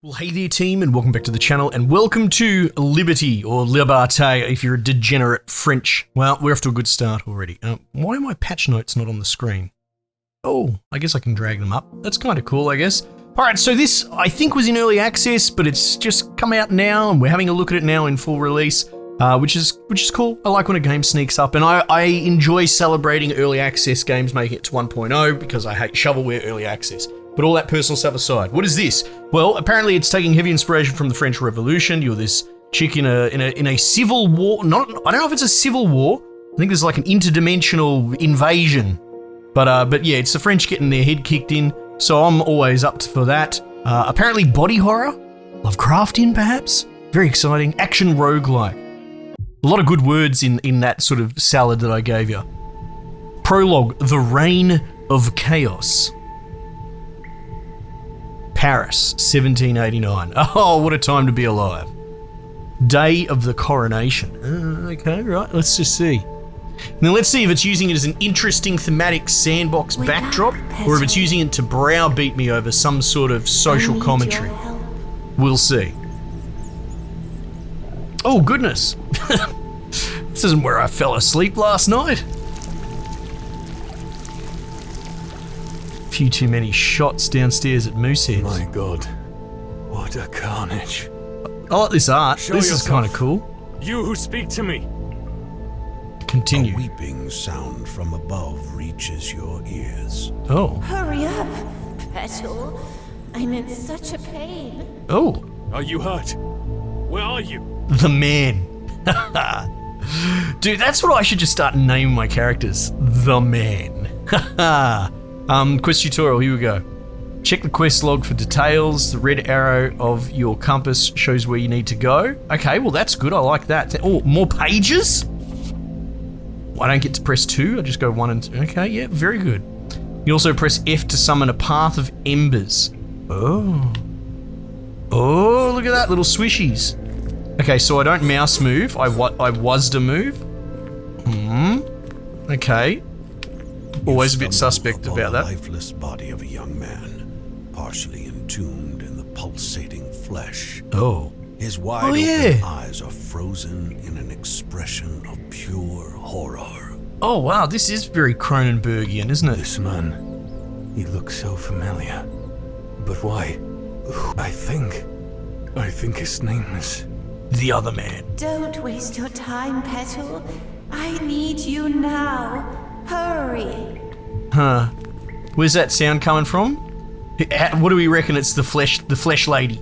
Well, hey there team, and welcome back to the channel, and welcome to Liberté, or Liberté if you're a degenerate French. Well, we're off to a good start already. Why are my patch notes not on the screen? Oh, I guess I can drag them up. That's kind of cool, I guess. Alright, so this, I think, was in early access, but it's just come out now, and we're having a look at it now in full release, which is cool. I like when a game sneaks up, and I enjoy celebrating early access games making it to 1.0, because I hate shovelware early access. But all that personal stuff aside, what is this? Well, apparently it's taking heavy inspiration from the French Revolution. You're this chick in a civil war. I don't know if it's a civil war. I think there's like an interdimensional invasion. But yeah, it's the French getting their head kicked in. So I'm always up for that. Apparently body horror, Lovecraftian perhaps. Very exciting. Action roguelite. A lot of good words in that sort of salad that I gave you. Prologue: The Reign of Chaos. Paris, 1789. Oh, what a time to be alive. Day of the coronation. Okay, right, let's just see. Now let's see if it's using it as an interesting thematic sandbox backdrop, or if it's using it to browbeat me over some sort of social commentary. We'll see. Oh, goodness. This isn't where I fell asleep last night. Few too many shots downstairs at Moosehead. My God, what a carnage. I like this art. Show this yourself. Is kind of cool. You who speak to me. Continue. A weeping sound from above reaches your ears. Oh. Hurry up, Petal. I'm in such a pain. Oh. Are you hurt? Where are you? The man. Dude, that's what I should just start naming my characters. The man. Quest tutorial, here we go. Check the quest log for details. The red arrow of your compass shows where you need to go. Okay, well that's good, I like that. Oh, more pages? I don't get to press 2, I just go 1 and 2. Okay, yeah, very good. You also press F to summon a path of embers. Oh. Oh, look at that, little swishies. Okay, so I don't mouse move, I was to move. Okay. Always a bit suspect about that. The lifeless body of a young man, partially entombed in the pulsating flesh. Oh. His wide open eyes are frozen in an expression of pure horror. Oh wow, this is very Cronenbergian, isn't it? This man, he looks so familiar. But why? I think his name is... The other man. Don't waste your time, Petal. I need you now. Hurry. Huh. Where's that sound coming from? What do we reckon it's the flesh lady?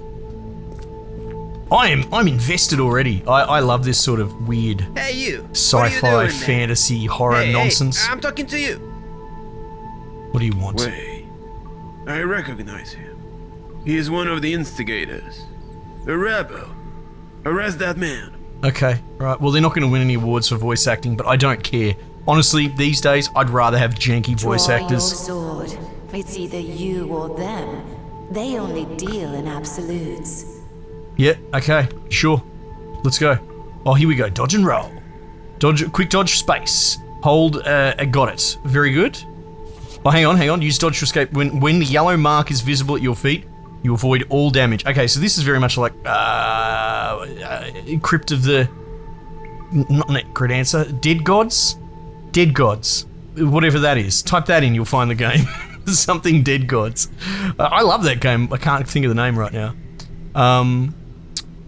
I'm invested already. I love this sort of weird Hey you! sci-fi fantasy horror nonsense. Hey, I'm talking to you. What do you want? Wait, I recognize him. He is one of the instigators. A rebel. Arrest that man. Okay, right. Well, they're not going to win any awards for voice acting, but I don't care. Honestly, these days, I'd rather have janky voice actors. Draw your sword. It's either you or them. They only deal in absolutes. Yeah, okay, sure. Let's go. Oh, here we go. Dodge and roll. Quick dodge, space. Hold, got it. Very good. Oh, hang on. Use dodge to escape. When the yellow mark is visible at your feet, you avoid all damage. Okay, so this is very much like, Crypt of the... Not correct answer. Dead Gods? Dead Gods. Whatever that is. Type that in, you'll find the game. Something Dead Gods. I love that game. I can't think of the name right now.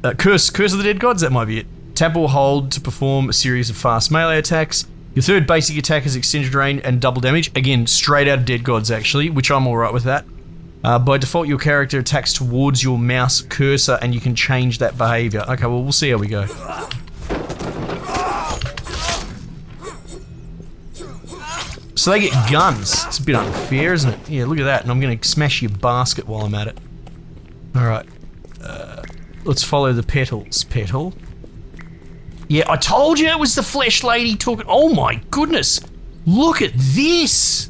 Curse of the Dead Gods, that might be it. Tap or hold to perform a series of fast melee attacks. Your third basic attack is extended range and double damage. Again, straight out of Dead Gods actually, which I'm alright with that. By default, your character attacks towards your mouse cursor and you can change that behavior. Okay, well, we'll see how we go. So they get guns. It's a bit unfair, isn't it? Yeah, look at that. And I'm going to smash your basket while I'm at it. Alright. Let's follow the petals. Petal. Yeah, I told you it was the flesh lady talking. Oh my goodness. Look at this.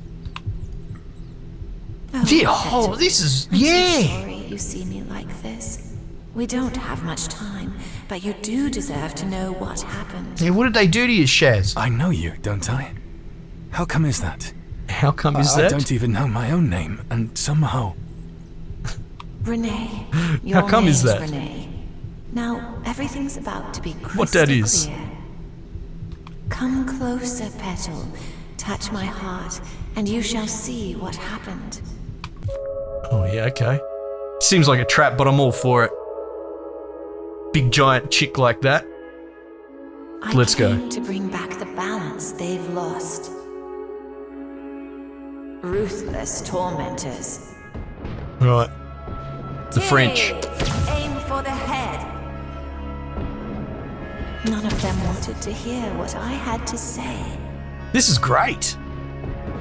This is... Yeah. I'm so sorry you see me like this. We don't have much time, but you do deserve to know what happened. Yeah, what did they do to you, Shaz? I know you, don't I? How come is that? How come is I that? don't even know my own name, and somehow... Rene. Your How come is name's that? Rene. Now, everything's about to be crystal What that is? clear. Come closer, Petal. Touch my heart, and you shall see what happened. Oh yeah, okay. Seems like a trap, but I'm all for it. Big giant chick like that. Let's go. I came to bring back the balance they've lost. Ruthless tormentors. Right. The French. Aim for the head. None of them wanted to hear what I had to say. This is great.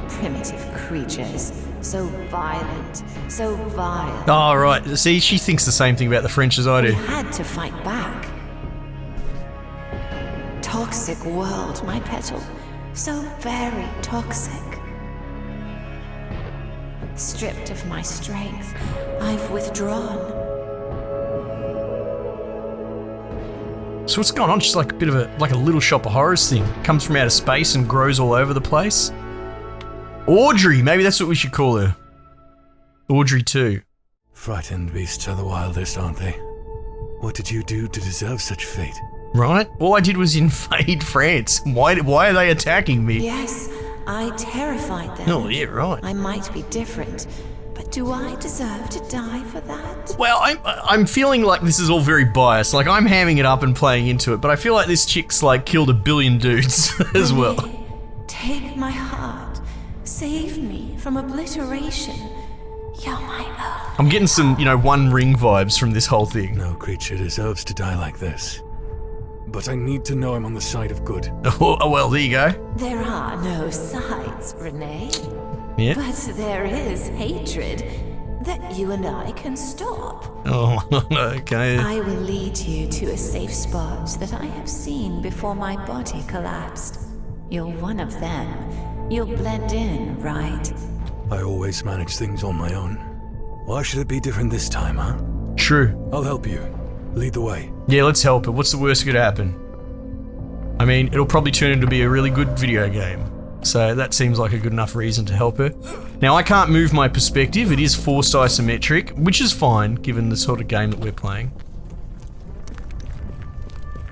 Primitive creatures. So violent. So vile. Oh, right. See, she thinks the same thing about the French as I We do. had to fight back. Toxic world, my Petal. So very toxic. Stripped of my strength, I've withdrawn. So what's going on? She's like a bit of a little shop of horrors thing. Comes from outer space and grows all over the place. Audrey, maybe that's what we should call her. Audrey 2. Frightened beasts are the wildest, aren't they? What did you do to deserve such fate? Right? All I did was invade France. Why are they attacking me? Yes, I terrified them. Oh, yeah, right. I might be different, but do I deserve to die for that? Well, I'm feeling like this is all very biased. Like, I'm hamming it up and playing into it, but I feel like this chick's, like, killed 1 billion dudes as well. Rene, take my heart. Save me from obliteration. You're my own. I'm getting some, One Ring vibes from this whole thing. No creature deserves to die like this. But I need to know I'm on the side of good. Oh, well, there you go. There are no sides, Rene. Yeah. But there is hatred that you and I can stop. Oh, okay. I will lead you to a safe spot that I have seen before my body collapsed. You're one of them. You'll blend in, right? I always manage things on my own. Why should it be different this time, huh? True. I'll help you. Lead the way. Yeah, let's help her. What's the worst that could happen? I mean, it'll probably turn into be a really good video game. So that seems like a good enough reason to help her. Now, I can't move my perspective. It is forced isometric, which is fine, given the sort of game that we're playing.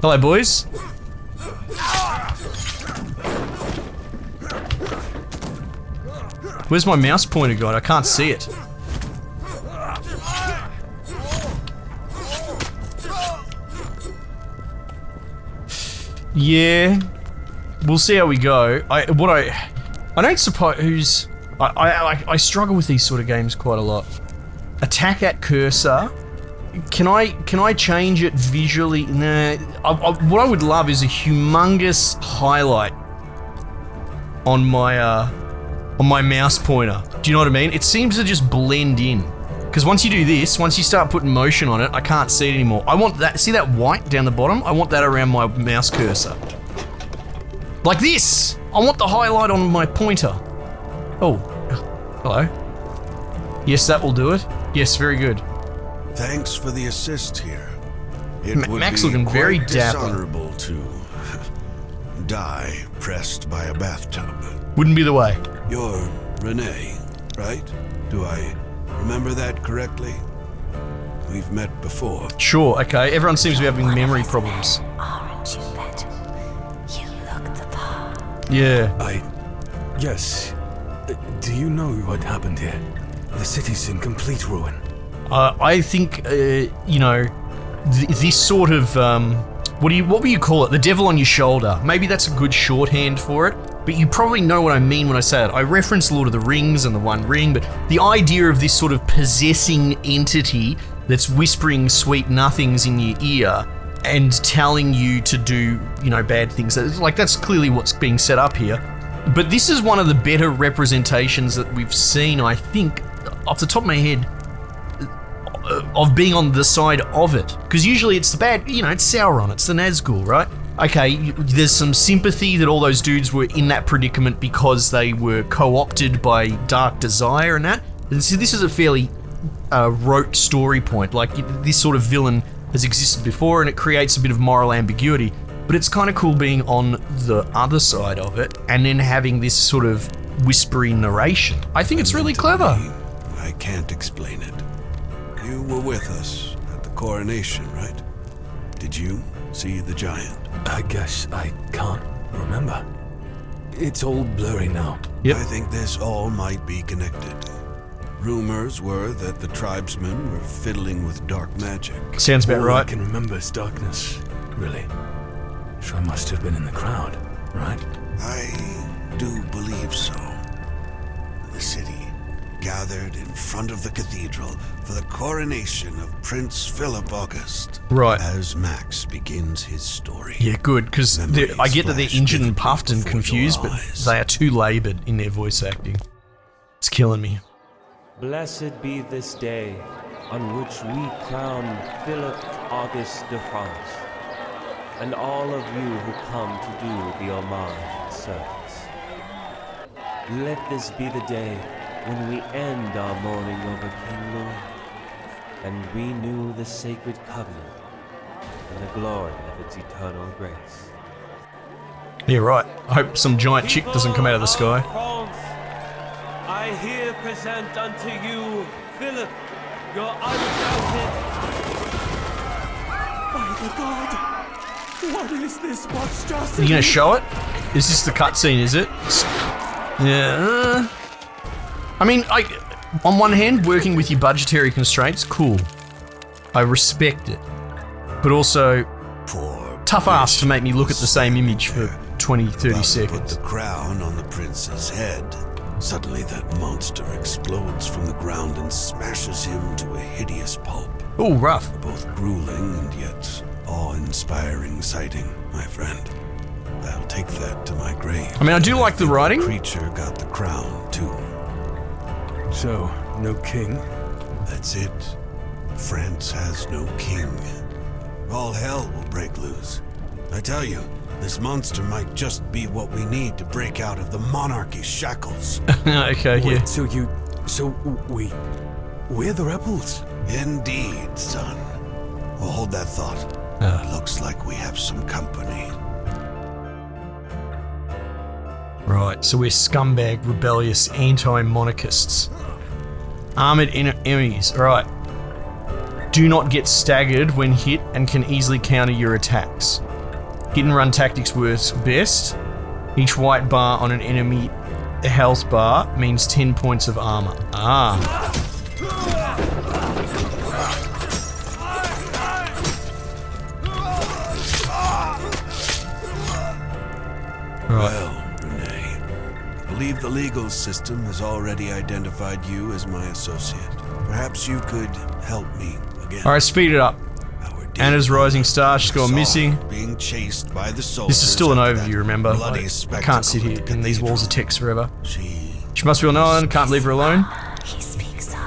Hello, boys. Where's my mouse pointer gone? I can't see it. Yeah, we'll see how we go. I don't suppose I struggle with these sort of games quite a lot. Attack at cursor. Can I change it visually? Nah. What I would love is a humongous highlight on my mouse pointer. Do you know what I mean? It seems to just blend in. Because once you do this, once you start putting motion on it, I can't see it anymore. I want that, see that white down the bottom? I want that around my mouse cursor. Like this! I want the highlight on my pointer. Oh, hello. Yes, that will do it. Yes, very good. Thanks for the assist here. It would Max be looking very quite dapper. dishonorable to die pressed by a bathtub. Wouldn't be the way. You're Rene, right? Do I remember that correctly? We've met before. Sure, okay. Everyone seems to be having memory problems. Aren't you, Petal? You look the part. Yeah. Yes. Do you know what happened here? The city's in complete ruin. I think, this sort of, what will you call it? The devil on your shoulder. Maybe that's a good shorthand for it, but you probably know what I mean when I say it. I reference Lord of the Rings and the One Ring, but the idea of this sort of possessing entity that's whispering sweet nothings in your ear and telling you to do, bad things. Like, that's clearly what's being set up here. But this is one of the better representations that we've seen, I think, off the top of my head, of being on the side of it. Because usually it's the bad, it's Sauron, it's the Nazgul, right? Okay, there's some sympathy that all those dudes were in that predicament because they were co-opted by dark desire and that. And so this is a fairly rote story point. Like, this sort of villain has existed before and it creates a bit of moral ambiguity. But it's kind of cool being on the other side of it and then having this sort of whispery narration. I think it's really clever. I can't explain it. You were with us at the coronation, right? Did you see the giant? I guess I can't remember. It's all blurry now. Yep. I think this all might be connected. Rumors were that the tribesmen were fiddling with dark magic. Sounds about All right. I can remember is darkness, really. So I must have been in the crowd, right? I do believe so. The city gathered in front of the cathedral for the coronation of Prince Philip August. Right. As Max begins his story. Yeah, good, because Memories I get that they're flash injured and vividly puffed and before confused, your but eyes. they are too laboured in their voice acting. It's killing me. Blessed be this day on which we crown Philip August de France, and all of you who come to do the homage and service. Let this be the day when we end our mourning over King Louis and renew the sacred covenant and the glory of its eternal grace. Yeah, right. I hope some giant chick doesn't come out of the sky. France, I here present unto you Philip, your undoubted. By the God, what is this monstrosity? Are you gonna show it? Is this the cutscene, is it? Yeah. I mean, on one hand, working with your budgetary constraints, cool. I respect it. But also, Poor tough ass to make me look at the same image for 20, 30 About to seconds. put the crown on the prince's head. Suddenly that monster explodes from the ground and smashes him to a hideous pulp. Oh, rough. Both grueling and yet awe-inspiring sighting, my friend. I'll take that to my grave. I mean, I do like the writing. Creature got the crown too. So, no king? That's it. France has no king. All hell will break loose. I tell you, this monster might just be what we need to break out of the monarchy's shackles. Okay, yeah. Wait, we're the rebels? Indeed, son. Well, hold that thought. Ah. Looks like we have some company. Right, so we're scumbag, rebellious, anti-monarchists. Armored enemies, alright. Do not get staggered when hit and can easily counter your attacks. Hit and run tactics works best. Each white bar on an enemy health bar means 10 points of armor. Ah. Right. Well, Rene, I believe the legal system has already identified you as my associate. Perhaps you could help me again. Alright, speed it up. Our dear Anna's rising star, she's gone saw missing. her being chased by the soldiers. This is still an after overview, that remember? bloody I can't sit here spectacle at the in these walls of cathedral. text forever. She She must be known, can't leave her alone. He speaks of.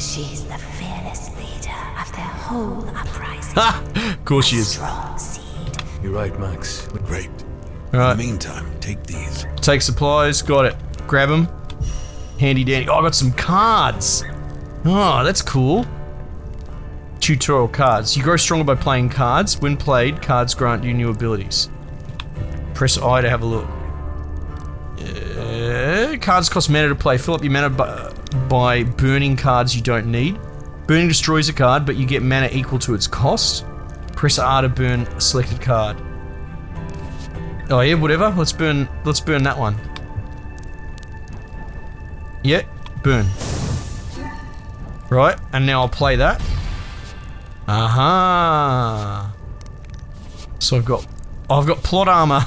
She's the fearless leader of their whole uprising. Ha! Of course she is. Strong seed. You're right, Max. great. Alright, In the meantime, take these. take supplies, got it. Grab them. Handy dandy. Oh, I got some cards. Oh, that's cool. Tutorial cards. You grow stronger by playing cards. When played, cards grant you new abilities. Press I to have a look. Cards cost mana to play. Fill up your mana by burning cards you don't need. Burning destroys a card, but you get mana equal to its cost. Press R to burn a selected card. Oh yeah, whatever. Let's burn that one. Yeah, burn. Right, and now I'll play that. Aha. So I've got plot armor.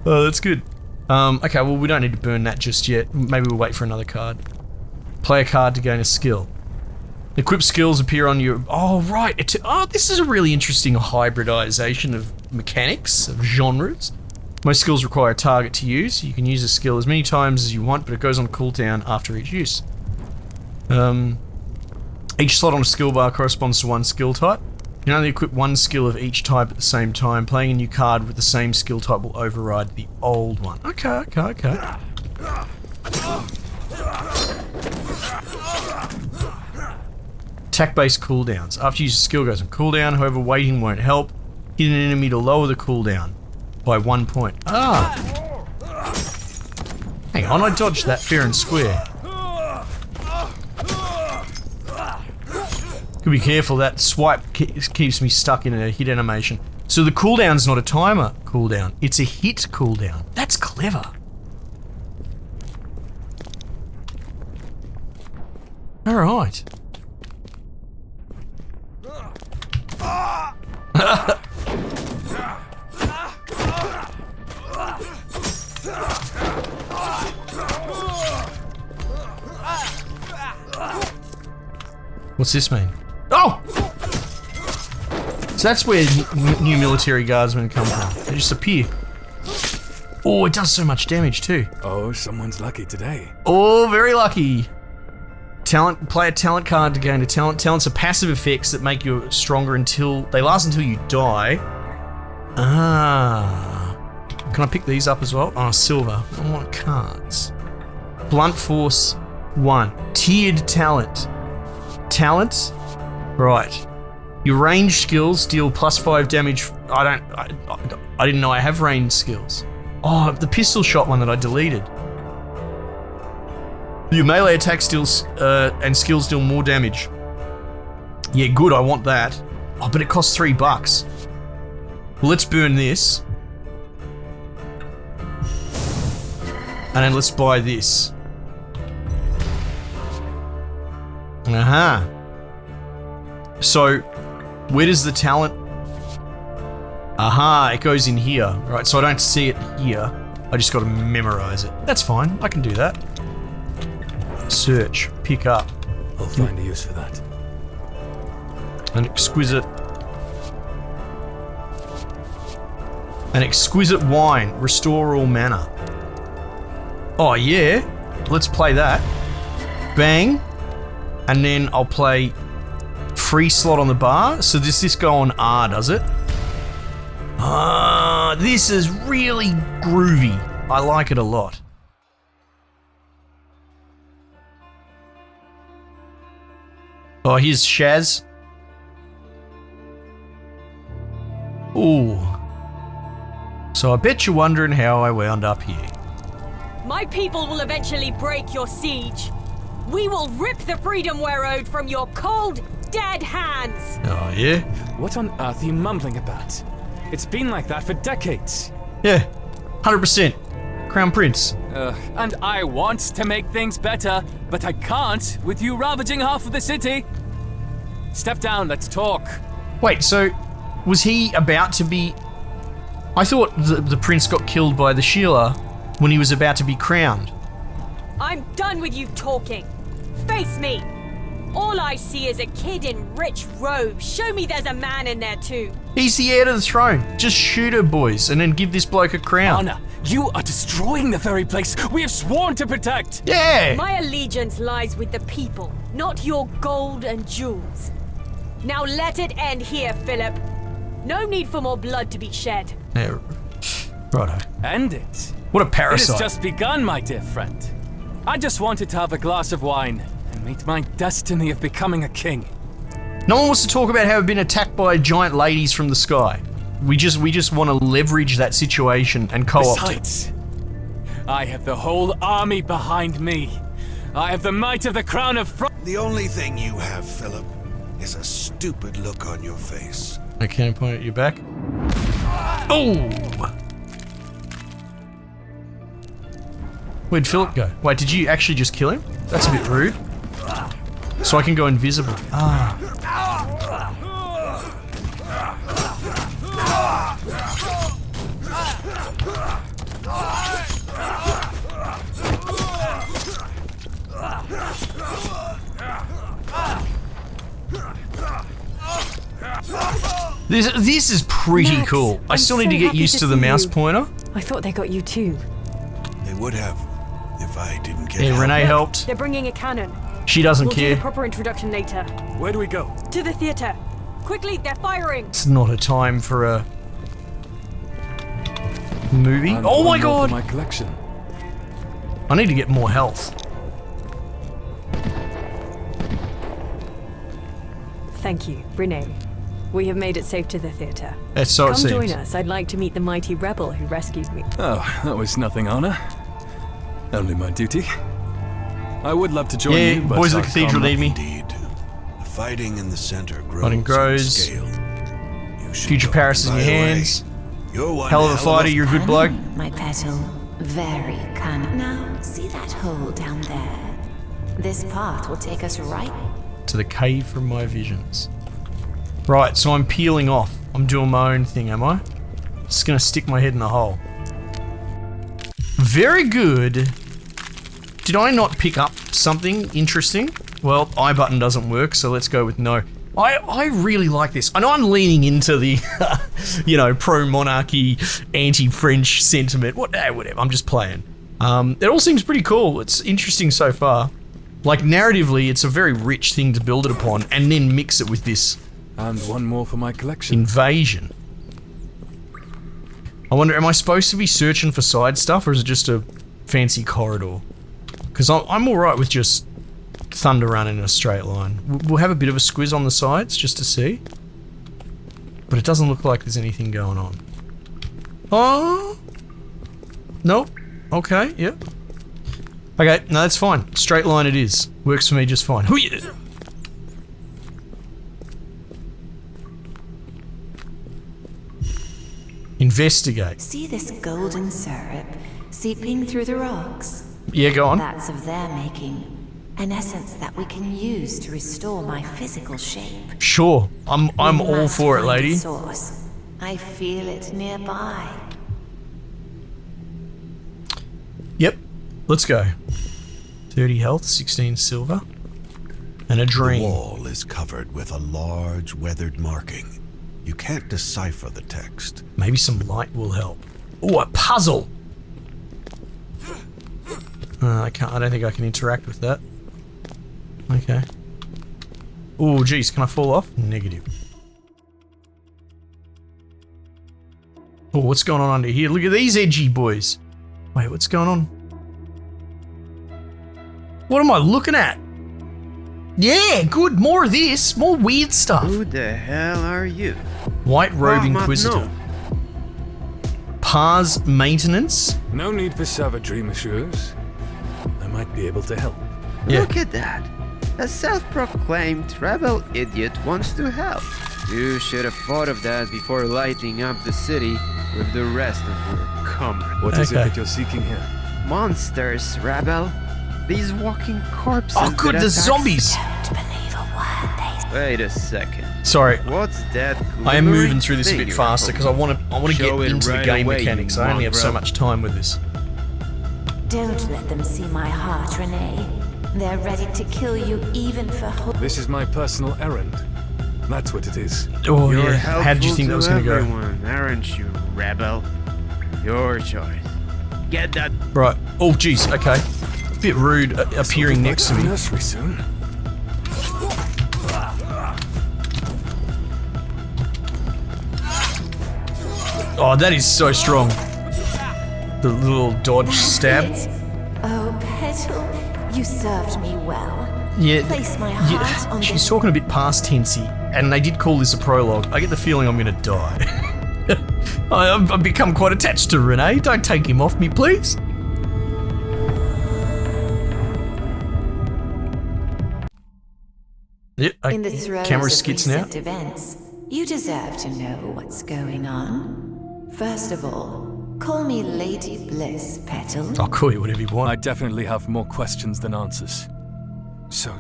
Oh, that's good. Okay, well we don't need to burn that just yet. Maybe we'll wait for another card. Play a card to gain a skill. Equip skills appear on your... Oh, right. This is a really interesting hybridization of mechanics, of genres. Most skills require a target to use. You can use a skill as many times as you want, but it goes on cooldown after each use. Each slot on a skill bar corresponds to one skill type. You can only equip one skill of each type at the same time. Playing a new card with the same skill type will override the old one. Okay. Attack-based cooldowns. After you use a skill goes on cooldown, however waiting won't help. Hit an enemy to lower the cooldown by 1 point. Ah! Hang on, I dodged that fair and square. Could be careful, that swipe keeps me stuck in a hit animation. So the cooldown's not a timer cooldown, it's a hit cooldown. That's clever. Alright. What's this mean? Oh! So that's where new military guardsmen come from. They just appear. Oh, it does so much damage too. Oh, someone's lucky today. Oh, very lucky. Talent, play a talent card to gain a talent. Talents are passive effects that make you stronger they last until you die. Ah. Can I pick these up as well? Oh, silver. I want cards. Blunt force 1. Tiered talent. Talent? Right. Your range skills deal +5 damage. I didn't know I have range skills. Oh, the pistol shot one that I deleted. Your melee attack skills and skills deal more damage. Yeah, good, I want that. Oh, but it costs $3. Well, let's burn this. And then let's buy this. Aha. So, where does the talent... Aha, it goes in here. Right, so I don't see it here. I just gotta memorize it. That's fine, I can do that. Search, pick up. I'll find a use for that. An exquisite wine. Restore all mana. Oh yeah, let's play that. Bang. And then I'll play free slot on the bar. So does this go on R, does it? Ah, this is really groovy. I like it a lot. Oh, here's Shaz. Ooh. So I bet you're wondering how I wound up here. My people will eventually break your siege. We will rip the freedom we're owed from your cold, dead hands. Oh, yeah? What on earth are you mumbling about? It's been like that for decades. Yeah, 100%. Crown Prince. And I want to make things better, but I can't with you ravaging half of the city. Step down, let's talk. Wait, so was he about to be... I thought the prince got killed by the Sheila when he was about to be crowned. I'm done with you talking. Face me. All I see is a kid in rich robes. Show me there's a man in there too. He's the heir to the throne. Just shoot her, boys, and then give this bloke a crown. Anna, you are destroying the very place we have sworn to protect. Yeah! My allegiance lies with the people, not your gold and jewels. Now let it end here, Philip. No need for more blood to be shed. Yeah, righto. End it. What a It parasite. has just begun, my dear friend. I just wanted to have a glass of wine and meet my destiny of becoming a king. No one wants to talk about how we've been attacked by giant ladies from the sky. We just want to leverage that situation and co-opt it. Besides, I have the whole army behind me. I have the might of the crown of The only thing you have, Philip, is a stupid look on your face. Okay, point at your back. Oh! Where'd Philip go? Wait, did you actually just kill him? That's a bit rude. So I can go invisible. Ah. This is pretty Max, cool. I I'm still need so to get happy used to to the see mouse you. pointer. I thought they got you too. They would have, if I didn't get Yeah, help. Rene helped. They're bringing a cannon. She doesn't We'll do care. the proper introduction later. Where do we go? To the theater. Quickly, they're firing. It's not a time for a movie. And Oh my one more god! for my collection. I need to get more health. Thank you, Rene. We have made it safe to the theater. That's so it Come seems. join us. I'd like to meet the mighty rebel who rescued me. Oh, that was nothing, Anna. Only my duty. I would love to join Yeah, you, but boys of I've the cathedral come- need me. Indeed. A Fighting in the center grows. Fighting grows. In scale. You should Future go. Paris is in By your the way, hands. You're one Hell of a fighter, you're a good bloke. My petal, very cunning. Now, see that hole down there? This path will take us right To the cave from my visions. Right, so I'm peeling off. I'm doing my own thing, am I? Just gonna stick my head in the hole. Very good. Did I not pick up something interesting? Well, I button doesn't work, so let's go with no. I really like this. I know I'm leaning into the, you know, pro-monarchy, anti-French sentiment. Whatever, I'm just playing. It all seems pretty cool. It's interesting so far. Like, narratively, it's a very rich thing to build it upon, and then mix it with this And one more for my collection. invasion. I wonder, am I supposed to be searching for side stuff, or is it just a fancy corridor? Because I'm alright with just thunder running in a straight line. We'll have a bit of a squiz on the sides, just to see. But it doesn't look like there's anything going on. Oh! Nope. Okay, yep. Okay, no, that's fine. Straight line it is. Works for me just fine. Hoo-yah! Investigate. See this golden syrup seeping through the rocks? Yeah, go on. That's of their making. An essence that we can use to restore my physical shape. Sure. I'm We all must for it, find the lady. source. I feel it nearby. Yep. Let's go. 30 health, 16 silver, and a The dream. wall is covered with a large weathered marking. You can't decipher the text. Maybe some light will help. Oh, a puzzle! I don't think I can interact with that. Okay. Oh, geez, can I fall off? Negative. Oh, what's going on under here? Look at these edgy boys. Wait, what's going on? What am I looking at? Yeah, good. More of this. More weird stuff. Who the hell are you? White Robe Oh, Inquisitor. no. Pars Maintenance. No need for savagery, messieurs. I might be able to help. Yeah. Look at that. A self-proclaimed rebel idiot wants to help. You should have thought of that before lighting up the city with the rest of your comrades. What is it Okay. that you're seeking here? Monsters, rebel. These walking corpses. Oh, good, that the attack- zombies. Don't believe a word they Wait a second. Sorry, What's that? I am glimmering moving through this a thing bit you're faster because I want to get Show it into the right game away, mechanics. you I only have so mongrel. much time with this. Don't let them see my heart, Rene. They're ready to kill you even for hope. This is my personal errand. That's what it is. Oh You're yeah, how did you helpful think that to was going to go? everyone, aren't you, rebel? Your choice. Get that. Right. Oh jeez. Okay. Bit rude appearing next to me. Nursery soon. Oh, that is so strong. The little dodge stab. Oh, Petal, you served me well. Yeah. Place my heart on She's this. talking a bit past tensey, and they did call this a prologue. I get the feeling I'm going to die. I've become quite attached to Rene. Don't take him off me, please. Yep. In the throes Camera of skits now. recent events, you deserve to know what's going on. First of all, call me Lady Bliss, Petal. I'll call you whatever you I want. definitely have more questions than answers. So,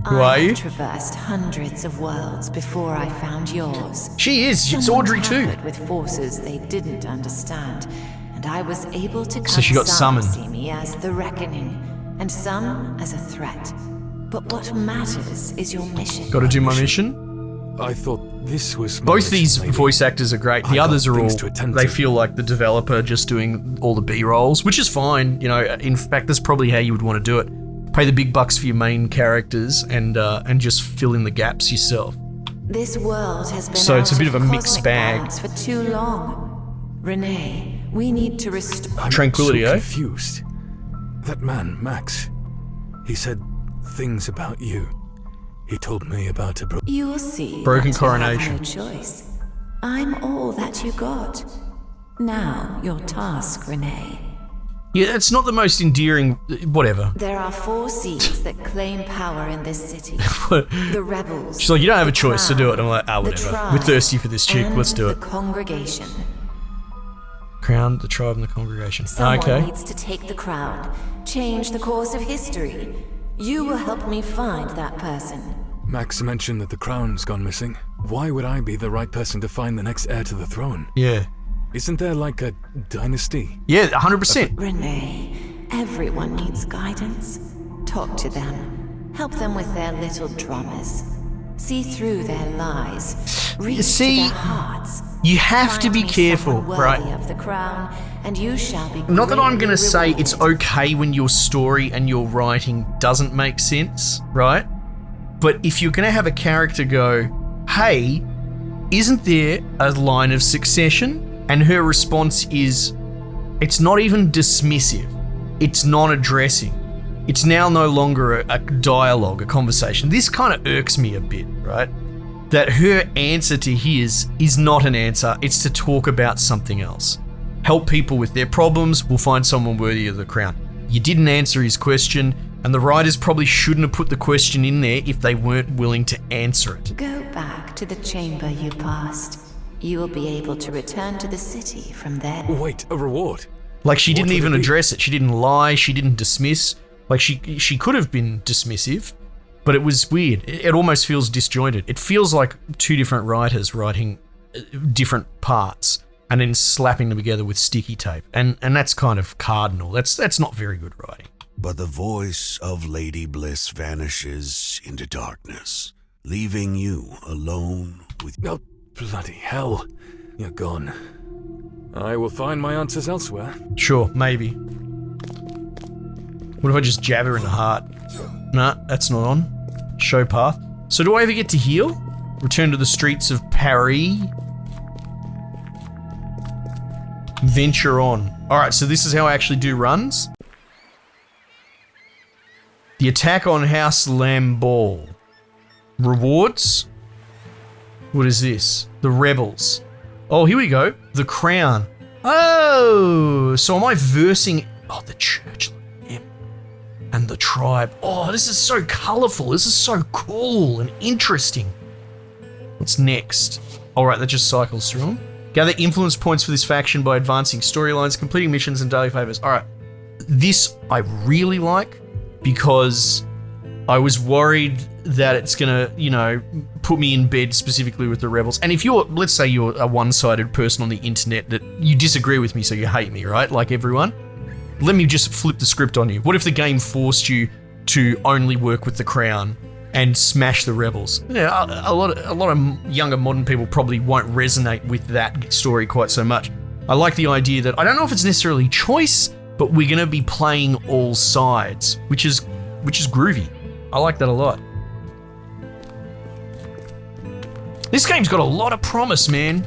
Who are you? I traversed hundreds of worlds before I found yours. She is. It's Someone Audrey too. tampered with forces they didn't understand, and I was able to So she got some summoned. see me as the reckoning, and some as a threat. But what matters is your mission. Got to do my mission. I thought this was my Both mission, these lady. voice actors are great. The I got others are all, things to attend they to. feel like the developer just doing all the B-rolls, which is fine. You know, in fact, that's probably how you would want to do it. Pay the big bucks for your main characters and just fill in the gaps yourself. This world has been So it's a out bit of a mixed cosmic bag. balance for too long. Rene, we need to restore. I'm Tranquility, so eh? confused. That man, Max, he said things about you. He told me about a You will see. Broken that you have coronation. no choice. I'm all that you got. Now, your task, Rene. Yeah, it's not the most endearing, whatever. There are 4 seats that claim power in this city. The rebels. She's like, you don't have a the choice to do it. crown, I'm like, the whatever. tribe, We're thirsty for this chick. and Let's do the it. congregation. Crown, the tribe, and the congregation. Someone Okay. needs to take the crown, change the course of history. You will help me find that person. Max mentioned that the crown's gone missing. Why would I be the right person to find the next heir to the throne? Yeah. Isn't there like a dynasty? Yeah, 100%. Rene, everyone needs guidance. Talk to them. Help them with their little dramas. See through their lies. Reach See, to their hearts. You have to Find be me careful, someone right? worthy of the crown, and you shall be Not that I'm going to greatly say it's rewarded. okay when your story and your writing doesn't make sense, right? But if you're going to have a character go, hey, isn't there a line of succession? And her response is, it's not even dismissive. It's non-addressing. It's now no longer a dialogue, a conversation. This kind of irks me a bit, right? That her answer to his is not an answer. It's to talk about something else. Help people with their problems. We'll find someone worthy of the crown. You didn't answer his question, and the writers probably shouldn't have put the question in there if they weren't willing to answer it. Go back to the chamber you passed. You will be able to return to the city from there. Wait, a reward? Like, she didn't What would even it be? address it. She didn't lie. She didn't dismiss. Like, she could have been dismissive, but it was weird. It almost feels disjointed. It feels like 2 different writers writing different parts and then slapping them together with sticky tape. And that's kind of cardinal. That's not very good writing. But the voice of Lady Bliss vanishes into darkness, leaving you alone with... Oh, bloody hell. You're gone. I will find my answers elsewhere. Sure, maybe. What if I just jab her in the heart? Nah, that's not on. Show path. So do I ever get to heal? Return to the streets of Paris. Venture on. Alright, so this is how I actually do runs. The attack on House Lamball. Rewards? What is this? The Rebels. Oh, here we go. The Crown. Oh, so am I versing... Oh, the Church. And the tribe. Oh, this is so colourful. This is so cool and interesting. What's next? Alright, that just cycles through them. Gather influence points for this faction by advancing storylines, completing missions, and daily favours. Alright. This I really like because I was worried that it's gonna, put me in bed specifically with the rebels. And if let's say you're a one-sided person on the internet that you disagree with me, so you hate me, right? Like everyone. Let me just flip the script on you. What if the game forced you to only work with the crown and smash the rebels? Yeah, a lot of younger modern people probably won't resonate with that story quite so much. I like the idea that I don't know if it's necessarily choice, but we're going to be playing all sides, which is groovy. I like that a lot. This game's got a lot of promise, man.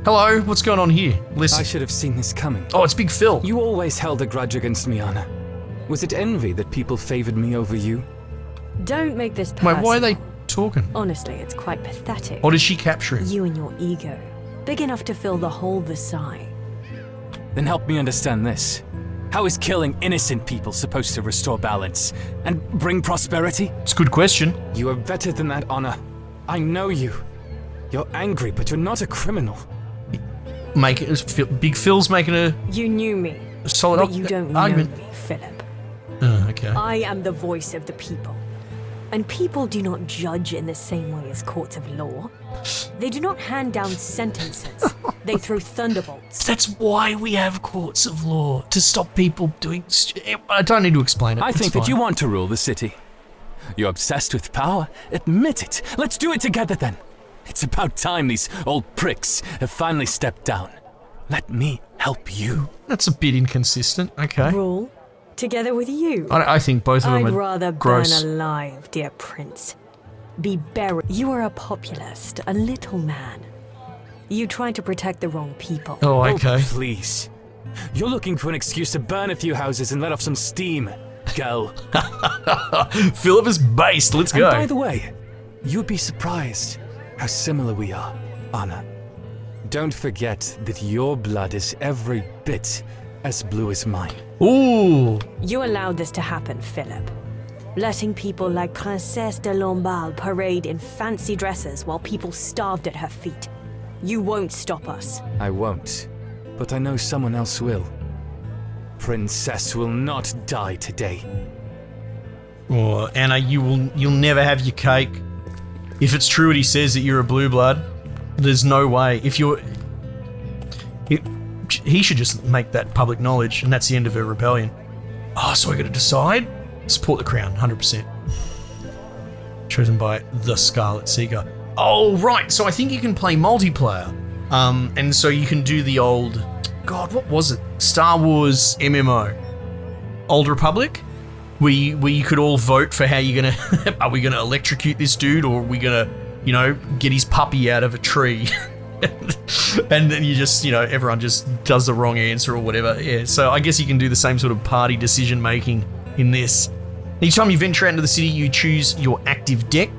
Hello, what's going on here? Listen. I should have seen this coming. Oh, it's Big Phil. You always held a grudge against me, Anna. Was it envy that people favored me over you? Don't make this personal. Wait, why are they talking? Honestly, it's quite pathetic. Or did she capture him? You and your ego. Big enough to fill the whole Versailles. Then help me understand this. How is killing innocent people supposed to restore balance and bring prosperity? It's a good question. You are better than that, Anna. I know you. You're angry, but you're not a criminal. Big Phil's making a You knew me, solid but you don't argument. know me, Philip. Oh, okay. I am the voice of the people. And people do not judge in the same way as courts of law. They do not hand down sentences. They throw thunderbolts. That's why we have courts of law, to stop people doing... I don't need to explain it. I It's think that fine. you want to rule the city. You're obsessed with power. Admit it. Let's do it together then. It's about time these old pricks have finally stepped down. Let me help you. That's a bit inconsistent. Okay. Rule together with you. I think both of them I'd are rather gross. burn alive, dear prince. Be buried. You are a populist, a little man. You tried to protect the wrong people. Oh, okay. Oh, please. You're looking for an excuse to burn a few houses and let off some steam, girl. Philip is based. Let's go. And by the way, you'd be surprised how similar we are, Anna. Don't forget that your blood is every bit as blue as mine. Ooh. You allowed this to happen, Philip. Letting people like Princesse de Lamballe parade in fancy dresses while people starved at her feet. You won't stop us. I won't, but I know someone else will. Princess will not die today. Oh, Anna, you'll never have your cake. If it's true what he says that you're a blue blood, there's no way. He should just make that public knowledge, and that's the end of her rebellion. Oh, so I got to decide? Support the crown, 100%. Chosen by the Scarlet Seeker. Oh, right. So I think you can play multiplayer. And so you can do the old... God, what was it? Star Wars MMO. Old Republic? Where you could all vote for how you're going to... Are we going to electrocute this dude, or are we going to, get his puppy out of a tree? And then you just, everyone just does the wrong answer or whatever. Yeah, so I guess you can do the same sort of party decision making in this. Each time you venture out into the city, you choose your active deck.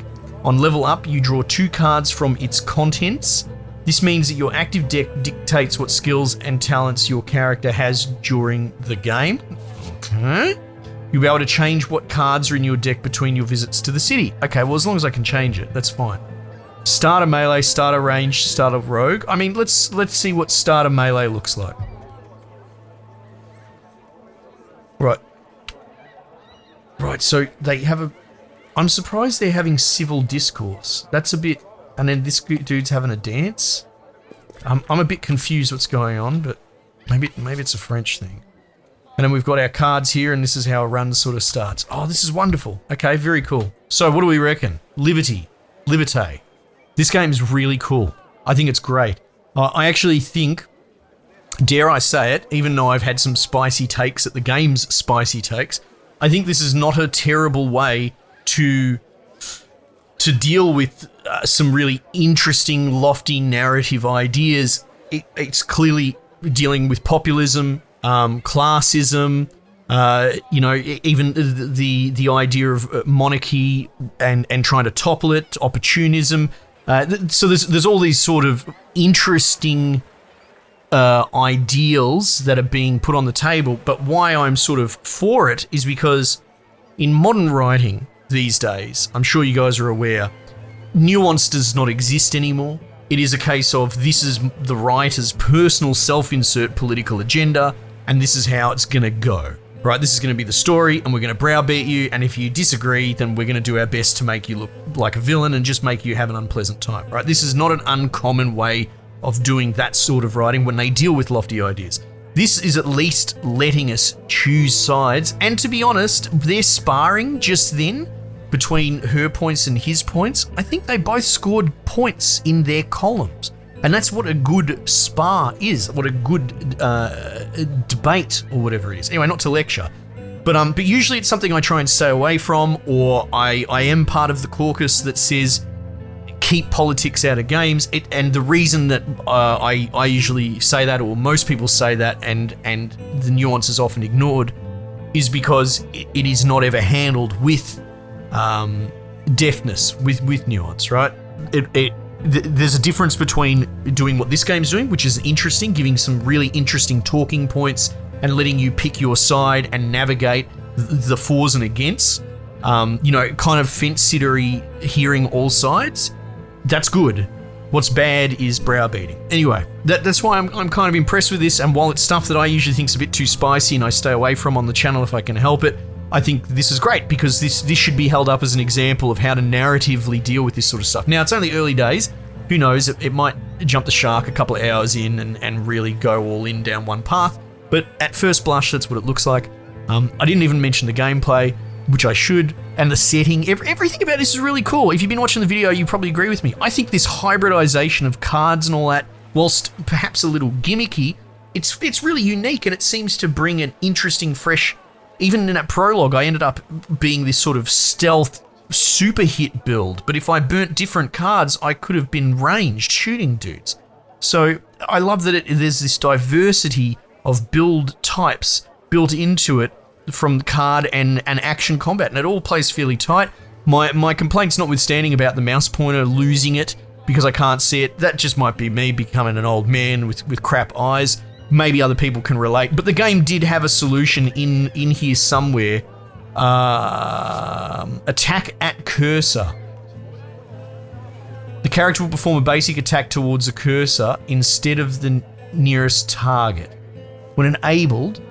On level up, you draw 2 cards from its contents. This means that your active deck dictates what skills and talents your character has during the game. Okay. You'll be able to change what cards are in your deck between your visits to the city. Okay, well, as long as I can change it, that's fine. Starter melee, starter range, starter rogue. I mean, let's see what starter melee looks like. Right, so they have a... I'm surprised they're having civil discourse. That's a bit... And then this dude's having a dance? I'm a bit confused what's going on, but maybe it's a French thing. And then we've got our cards here, and this is how a run sort of starts. Oh, this is wonderful. Okay, very cool. So what do we reckon? Liberté. This game is really cool. I think it's great. I actually think, dare I say it, even though I've had some spicy takes at the game's spicy takes, I think this is not a terrible way to deal with some really interesting, lofty narrative ideas. It's clearly dealing with populism, classism, even the idea of monarchy and trying to topple it, opportunism. So there's all these sort of interesting ideals that are being put on the table, but why I'm sort of for it is because in modern writing these days, I'm sure you guys are aware, nuance does not exist anymore. It is a case of this is the writer's personal self-insert political agenda, and this is how it's going to go. Right, this is going to be the story, and we're going to browbeat you, and if you disagree, then we're going to do our best to make you look like a villain and just make you have an unpleasant time. Right, this is not an uncommon way of doing that sort of writing when they deal with lofty ideas. This is at least letting us choose sides, and to be honest, their sparring just then between her points and his points, I think they both scored points in their columns. And that's what a good spar is, what a good debate or whatever it is. Anyway, not to lecture, but usually it's something I try and stay away from, or I am part of the caucus that says keep politics out of games. And the reason that I usually say that, or most people say that, and the nuance is often ignored, is because it is not ever handled with deftness, with nuance, right? There's a difference between doing what this game's doing, which is interesting, giving some really interesting talking points and letting you pick your side and navigate the fors and against. Kind of fence-sittery, hearing all sides. That's good. What's bad is browbeating. Anyway, that's why I'm kind of impressed with this, and while it's stuff that I usually think is a bit too spicy and I stay away from on the channel if I can help it, I think this is great because this should be held up as an example of how to narratively deal with this sort of stuff. Now, it's only early days. Who knows? It might jump the shark a couple of hours in and really go all in down one path. But at first blush, that's what it looks like. I didn't even mention the gameplay, which I should, and the setting. Everything about this is really cool. If you've been watching the video, you probably agree with me. I think this hybridization of cards and all that, whilst perhaps a little gimmicky, it's really unique, and it seems to bring an interesting, fresh... Even in that prologue, I ended up being this sort of stealth super hit build, but if I burnt different cards, I could have been ranged shooting dudes. So I love that there's this diversity of build types built into it from card and action combat, and it all plays fairly tight. My complaints notwithstanding about the mouse pointer losing it because I can't see it, that just might be me becoming an old man with crap eyes. maybe other people can relate. But the game did have a solution in here somewhere. Attack at cursor. The character will perform a basic attack towards a cursor instead of the nearest target. When enabled,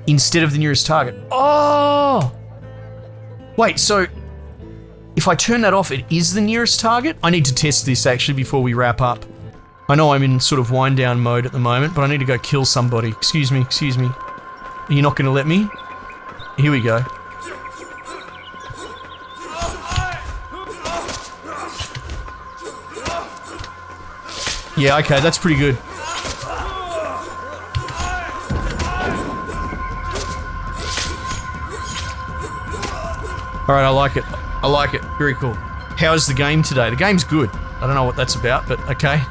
instead of the nearest target. Oh! Wait, so if I turn that off, it is the nearest target? I need to test this actually before we wrap up. I know I'm in sort of wind down mode at the moment, but I need to go kill somebody. Excuse me, excuse me. Are you not going to let me? Here we go. Yeah, okay, that's pretty good. Alright, I like it. I like it. Very cool. How's the game today? The game's good. I don't know what that's about, but okay.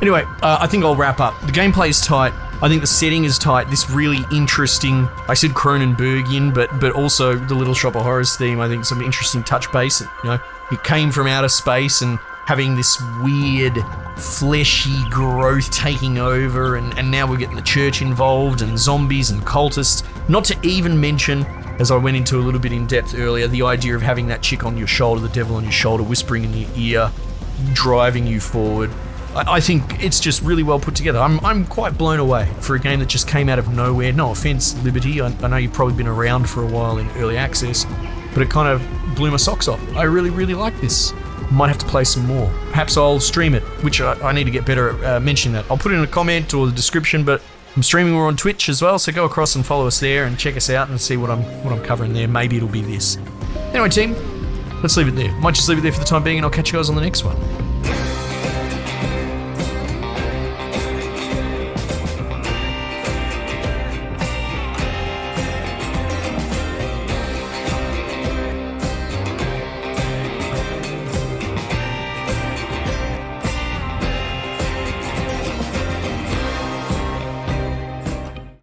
Anyway, I think I'll wrap up. The gameplay is tight. I think the setting is tight. This really interesting, I said Cronenbergian, but also the Little Shop of Horrors theme. I think some interesting touch base. You know, it came from outer space and having this weird, fleshy growth taking over, and now we're getting the church involved and zombies and cultists. Not to even mention, as I went into a little bit in depth earlier, the idea of having that chick on your shoulder, the devil on your shoulder, whispering in your ear, driving you forward. I think it's just really well put together. I'm quite blown away for a game that just came out of nowhere. No offense, Liberty. I know you've probably been around for a while in early access, but it kind of blew my socks off. I really, really like this. Might have to play some more. Perhaps I'll stream it, which I need to get better at mentioning that. I'll put it in a comment or the description, but I'm streaming. We're on Twitch as well, so go across and follow us there and check us out and see what I'm covering there. Maybe it'll be this. Anyway, team, let's leave it there. Might just leave it there for the time being, and I'll catch you guys on the next one.